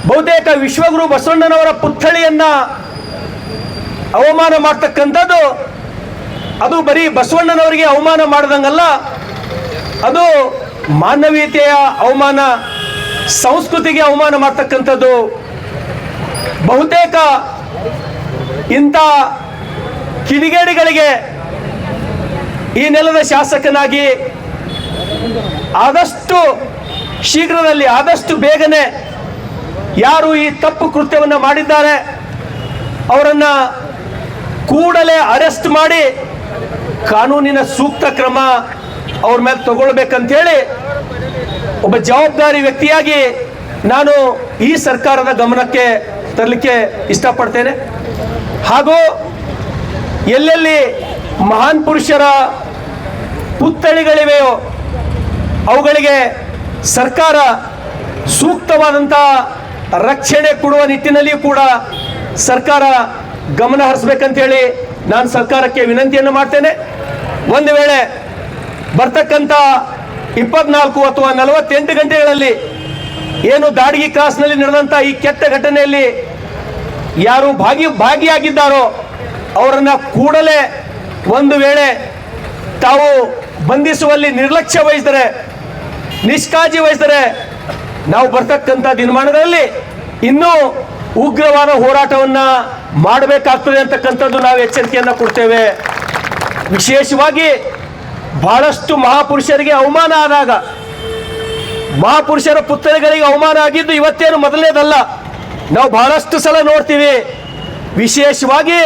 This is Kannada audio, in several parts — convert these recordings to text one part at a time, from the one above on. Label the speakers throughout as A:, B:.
A: ಬಹುತೇಕ ವಿಶ್ವಗುರು ಬಸವಣ್ಣನವರ ಪುತ್ಥಳಿಯನ್ನ ಅವಮಾನ ಮಾಡ್ತಕ್ಕಂಥದ್ದು ಅದು ಬರೀ ಬಸವಣ್ಣನವರಿಗೆ ಅವಮಾನ ಮಾಡದಂಗಲ್ಲ, ಅದು ಮಾನವೀಯತೆಯ ಅವಮಾನ, ಸಂಸ್ಕೃತಿಗೆ ಅವಮಾನ ಮಾಡ್ತಕ್ಕಂಥದ್ದು. ಬಹುತೇಕ ಇಂಥ ಕಿಡಿಗೇಡಿಗಳಿಗೆ ಈ ನೆಲದ ಶಾಸಕನಾಗಿ ಆದಷ್ಟು ಶೀಘ್ರದಲ್ಲಿ, ಆದಷ್ಟು ಬೇಗನೆ ಯಾರು ಈ ತಪ್ಪು ಕೃತ್ಯವನ್ನು ಮಾಡಿದ್ದಾರೆ ಅವರನ್ನು ಕೂಡಲೇ ಅರೆಸ್ಟ್ ಮಾಡಿ ಕಾನೂನಿನ ಸೂಕ್ತ ಕ್ರಮ ಅವ್ರ ಮೇಲೆ ತಗೊಳ್ಬೇಕಂತೇಳಿ ಒಬ್ಬ ಜವಾಬ್ದಾರಿ ವ್ಯಕ್ತಿಯಾಗಿ ನಾನು ಈ ಸರ್ಕಾರದ ಗಮನಕ್ಕೆ ತರಲಿಕ್ಕೆ ಇಷ್ಟಪಡ್ತೇನೆ. ಹಾಗೂ ಎಲ್ಲೆಲ್ಲಿ ಮಹಾನ್ ಪುರುಷರ ಪುತ್ಥಳಿಗಳಿವೆಯೋ ಅವುಗಳಿಗೆ ಸರ್ಕಾರ ಸೂಕ್ತವಾದಂಥ ರಕ್ಷಣೆ ಕೊಡುವ ನಿಟ್ಟಿನಲ್ಲಿಯೂ ಕೂಡ ಸರ್ಕಾರ ಗಮನ ಹರಿಸಬೇಕಂತೇಳಿ ನಾನು ಸರ್ಕಾರಕ್ಕೆ ವಿನಂತಿಯನ್ನು ಮಾಡ್ತೇನೆ. ಒಂದು ವೇಳೆ ಬರ್ತಕ್ಕಂಥ 24 ಅಥವಾ 48 ಗಂಟೆಗಳಲ್ಲಿ ಏನು ದಾಡಿಗೆ ಕ್ರಾಸ್ನಲ್ಲಿ ನಡೆದಂಥ ಈ ಕೆಟ್ಟ ಘಟನೆಯಲ್ಲಿ ಯಾರು ಭಾಗಿಯಾಗಿದ್ದಾರೋ ಅವರನ್ನು ಕೂಡಲೇ ಒಂದು ವೇಳೆ ತಾವು ಬಂಧಿಸುವಲ್ಲಿ ನಿರ್ಲಕ್ಷ್ಯ ವಹಿಸಿದರೆ, ನಿಷ್ಕಾಳಜಿ ವಹಿಸಿದರೆ ನಾವು ಬರ್ತಕ್ಕಂಥ ದಿನಮಾನಗಳಲ್ಲಿ ಇನ್ನೂ ಉಗ್ರವಾದ ಹೋರಾಟವನ್ನು ಮಾಡಬೇಕಾಗ್ತದೆ ಅಂತಕ್ಕಂಥದ್ದು ನಾವು ಎಚ್ಚರಿಕೆಯನ್ನು ಕೊಡ್ತೇವೆ. ವಿಶೇಷವಾಗಿ ಬಹಳಷ್ಟು ಮಹಾಪುರುಷರಿಗೆ ಅವಮಾನ ಆದಾಗ, ಮಹಾಪುರುಷರ ಪುತ್ಥಳಿಗಳಿಗೆ ಅವಮಾನ ಆಗಿದ್ದು ಇವತ್ತೇನು ಮೊದಲನೇದಲ್ಲ, ನಾವು ಬಹಳಷ್ಟು ಸಲ ನೋಡ್ತೀವಿ. ವಿಶೇಷವಾಗಿ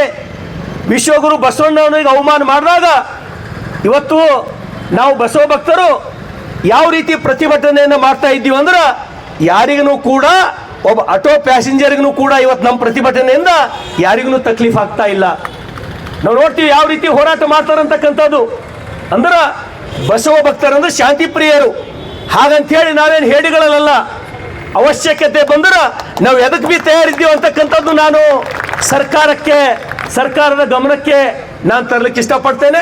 A: ವಿಶ್ವಗುರು ಬಸವಣ್ಣನವರಿಗೆ ಅವಮಾನ ಮಾಡಿದಾಗ ಇವತ್ತು ನಾವು ಬಸವ ಭಕ್ತರು ಯಾವ ರೀತಿ ಪ್ರತಿಭಟನೆಯನ್ನು ಮಾಡ್ತಾ ಇದ್ದೀವಿ ಅಂದ್ರೆ, ಯಾರಿಗೂ ಕೂಡ, ಒಬ್ಬ ಆಟೋ ಪ್ಯಾಸೆಂಜರ್ಗೂ ಕೂಡ ಇವತ್ತು ನಮ್ಮ ಪ್ರತಿಭಟನೆಯಿಂದ ಯಾರಿಗೂ ತಕ್ಲೀಫ್ ಆಗ್ತಾ ಇಲ್ಲ. ನಾವು ನೋಡ್ತೀವಿ ಯಾವ ರೀತಿ ಹೋರಾಟ ಮಾಡ್ತಾರಂತಕ್ಕಂಥದ್ದು. ಅಂದ್ರೆ ಬಸವ ಭಕ್ತರಂದ್ರೆ ಶಾಂತಿ ಪ್ರಿಯರು, ಹಾಗಂತೇಳಿ ನಾವೇನು ಹೇಡಿಗಳಲ್ಲ. ಅವಶ್ಯಕತೆ ಬಂದ್ರೆ ನಾವು ಎದಕ್ಕೆ ಬಿ ತಯಾರಿದ್ದೀವಿ ಅಂತಕ್ಕಂಥದ್ದು ನಾನು ಸರ್ಕಾರದ ಗಮನಕ್ಕೆ ನಾನು ತರಲಿಕ್ಕೆ ಇಷ್ಟಪಡ್ತೇನೆ.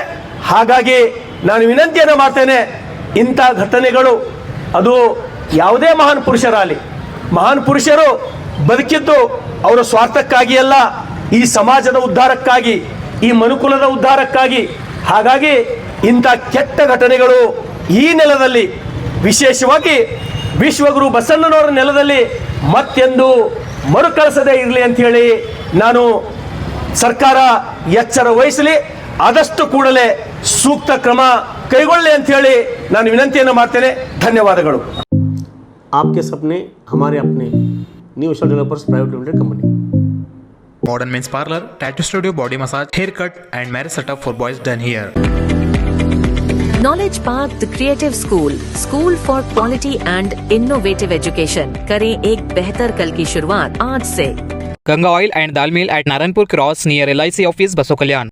A: ಹಾಗಾಗಿ ನಾನು ವಿನಂತಿಯನ್ನು ಮಾಡ್ತೇನೆ, ಇಂಥ ಘಟನೆಗಳು ಅದು ಯಾವುದೇ ಮಹಾನ್ ಪುರುಷರಾಗಲಿ, ಮಹಾನ್ ಪುರುಷರು ಬದುಕಿದ್ದು ಅವರ ಸ್ವಾರ್ಥಕ್ಕಾಗಿ ಅಲ್ಲ, ಈ ಸಮಾಜದ ಉದ್ಧಾರಕ್ಕಾಗಿ, ಈ ಮನುಕುಲದ ಉದ್ಧಾರಕ್ಕಾಗಿ. ಹಾಗಾಗಿ ಇಂಥ ಕೆಟ್ಟ ಘಟನೆಗಳು ಈ ನೆಲದಲ್ಲಿ, ವಿಶೇಷವಾಗಿ ವಿಶ್ವಗುರು ಬಸವಣ್ಣನವರ ನೆಲದಲ್ಲಿ ಮತ್ತೆಂದು ಮರುಕಳಿಸದೇ ಇರಲಿ ಅಂಥೇಳಿ ನಾನು ಸರ್ಕಾರ ಎಚ್ಚರ ವಹಿಸಲಿ, ಆದಷ್ಟು ಕೂಡಲೇ ಸೂಕ್ತ ಕ್ರಮ ಕೈಗೊಳ್ಳಿ ಅಂಥೇಳಿ ನಾನು ವಿನಂತಿಯನ್ನು ಮಾಡ್ತೇನೆ. ಧನ್ಯವಾದಗಳು.
B: आपके सपने हमारे अपने new Asia developers private limited company.
C: Modern Men's Parlor, Tattoo Studio, Body Massage, Haircut and Marriage Setup for boys done here.
D: Knowledge Path the Creative School for quality and innovative education. करें एक बेहतर कल की शुरुआत आज से.
E: Ganga oil and dal mill at Naranpur Cross near LIC office, Baso Kalyan.